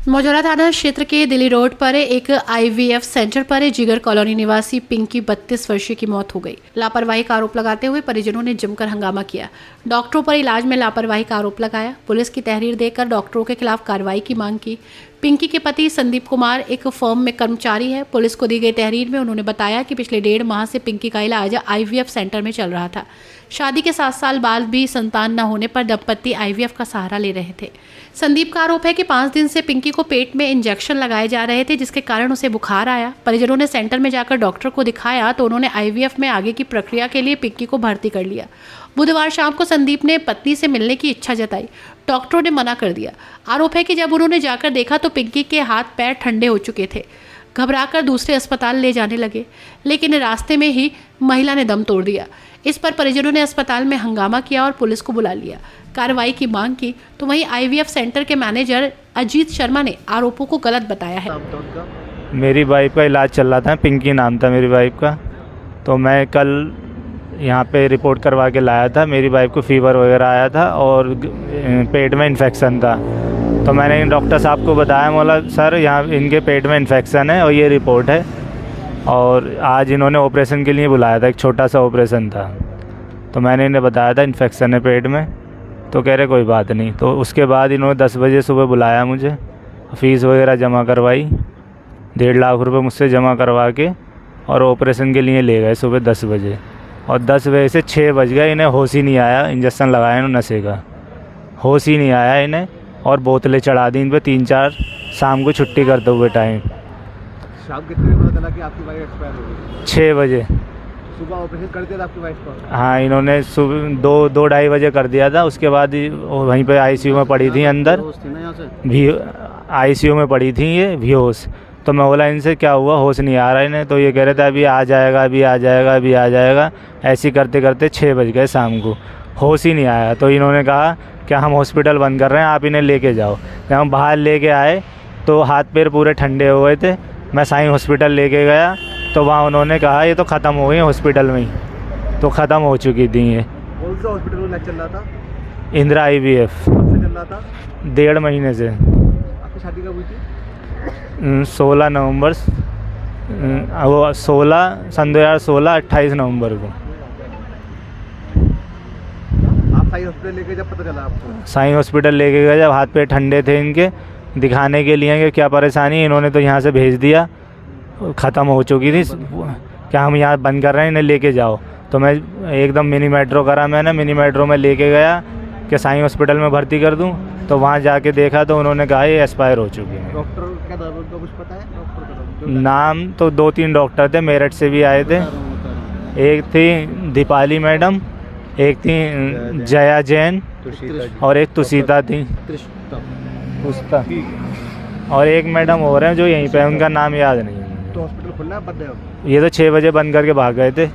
मौजौदा थाना क्षेत्र के दिल्ली रोड पर एक आईवीएफ सेंटर पर जिगर कॉलोनी निवासी पिंकी 32 वर्षीय की मौत हो गई। लापरवाही का आरोप लगाते हुए परिजनों ने जमकर हंगामा किया। डॉक्टरों पर इलाज में लापरवाही का आरोप लगाया। पुलिस की तहरीर देकर डॉक्टरों के खिलाफ कार्रवाई की मांग की। पिंकी के पति संदीप कुमार एक फर्म में कर्मचारी है। पुलिस को दी गई तहरीर में उन्होंने बताया कि पिछले 1.5 माह से पिंकी का इलाज आईवीएफ सेंटर में चल रहा था। शादी के 7 साल बाद भी संतान न होने पर दंपत्ति आईवीएफ का सहारा ले रहे थे। संदीप का आरोप है कि 5 दिन से पिंकी को पेट में इंजेक्शन लगाए जा रहे थे, जिसके कारण उसे बुखार आया। परिजनों ने सेंटर में जाकर डॉक्टर को दिखाया तो उन्होंने आईवीएफ में आगे की प्रक्रिया के लिए पिंकी को भर्ती कर लिया। बुधवार शाम को संदीप ने पत्नी से मिलने की इच्छा जताई। डॉक्टरों ने मना कर दिया। आरोप है कि जब उन्होंने जाकर देखा तो पिंकी के हाथ पैर ठंडे हो चुके थे। घबराकर दूसरे अस्पताल ले जाने लगे, लेकिन रास्ते में ही महिला ने दम तोड़ दिया। इस पर परिजनों ने अस्पताल में हंगामा किया और पुलिस को बुला लिया। कार्रवाई की मांग की तो वहीं आईवीएफ सेंटर के मैनेजर अजीत शर्मा ने आरोपों को गलत बताया है। मेरी वाइफ का इलाज चल रहा था, पिंकी नाम था मेरी वाइफ का। तो मैं कल यहाँ पे रिपोर्ट करवा के लाया था। मेरी वाइफ को फीवर वगैरह आया था और पेट में इन्फेक्शन था। तो मैंने डॉक्टर साहब को बताया, बोला सर यहाँ इनके पेट में इन्फेक्शन है और ये रिपोर्ट है। और आज इन्होंने ऑपरेशन के लिए बुलाया था, एक छोटा सा ऑपरेशन था। तो मैंने इन्हें बताया था इन्फेक्शन है पेट में। तो कह रहे कोई बात नहीं। तो उसके बाद इन्होंने 10 बजे सुबह बुलाया मुझे, फ़ीस वगैरह जमा करवाई, 1.5 लाख रुपए मुझसे जमा करवा के और ऑपरेशन के लिए ले गए सुबह 10 बजे। और 10 बजे से 6 बज गए, इन्हें होश ही नहीं आया। इंजेक्शन लगाया इन्होंने नशे का, होश ही नहीं आया इन्हें। और बोतलें चढ़ा दी इन पर 3-4 शाम को छुट्टी करते हुए टाइम। शाम कितने बजे पता चला कि आपकी वाइफ एक्सपायर हो गई? 6 बजे। सुबह ऑपरेशन कर दिया था आपकी वाइफ का? हाँ, इन्होंने सुबह 2-2:30 बजे कर दिया था। उसके बाद वहीं पे आईसीयू में पड़ी थी अंदर, भी आईसीयू में पड़ी थी ये बेहोश। तो मैं बोला इनसे क्या हुआ, होश नहीं आ रहा इन्हें। तो ये कह रहे थे अभी आ जाएगा, अभी आ जाएगा, अभी आ जाएगा। ऐसे ही करते करते 6 बज गए शाम को, होश ही नहीं आया। तो इन्होंने कहा क्या हम हॉस्पिटल बंद कर रहे हैं, आप इन्हें लेके जाओ। जब हम बाहर लेके आए तो हाथ पैर पूरे ठंडे हो गए थे। मैं साईं हॉस्पिटल लेके गया तो वहाँ उन्होंने कहा ये तो ख़त्म हो गई हॉस्पिटल में ही। तो ख़त्म हो चुकी थी ये। कौन सा हॉस्पिटल में इलाज चल रहा था? इंदिरा आईवीएफ। कब से चल रहा था? 1.5 महीने से। आपकी शादी कब हुई थी? 16 नवंबर, वो 16 सन 2016 28 नवंबर को। आप साईं हॉस्पिटल लेके जब पता चला आपको? साईं हॉस्पिटल लेके गए जब हाथ पैर ठंडे थे इनके, दिखाने के लिए कि क्या परेशानी। इन्होंने तो यहाँ से भेज दिया, ख़त्म हो चुकी थी। क्या हम यहाँ बंद कर रहे हैं, इन्हें लेके जाओ। तो मैं एकदम मिनी मेट्रो करा, मैंने मिनी मेट्रो में लेके गया कि साईं हॉस्पिटल में भर्ती कर दूँ। तो वहाँ जाके देखा तो उन्होंने कहा ये एक्सपायर हो चुकी है। डॉक्टर क्या नाम उनका कुछ पता है? डॉक्टर का नाम तो 2-3 डॉक्टर थे, मेरठ से भी आए थे। एक थी दीपाली मैडम, एक थी जया जैन और एक तुषिता थी, उसका। और एक मैडम और हैं जो यहीं पे, उनका नाम याद नहीं है। तो हॉस्पिटल खुलना है बंद है? ये तो 6 बजे बंद करके भाग गए थे।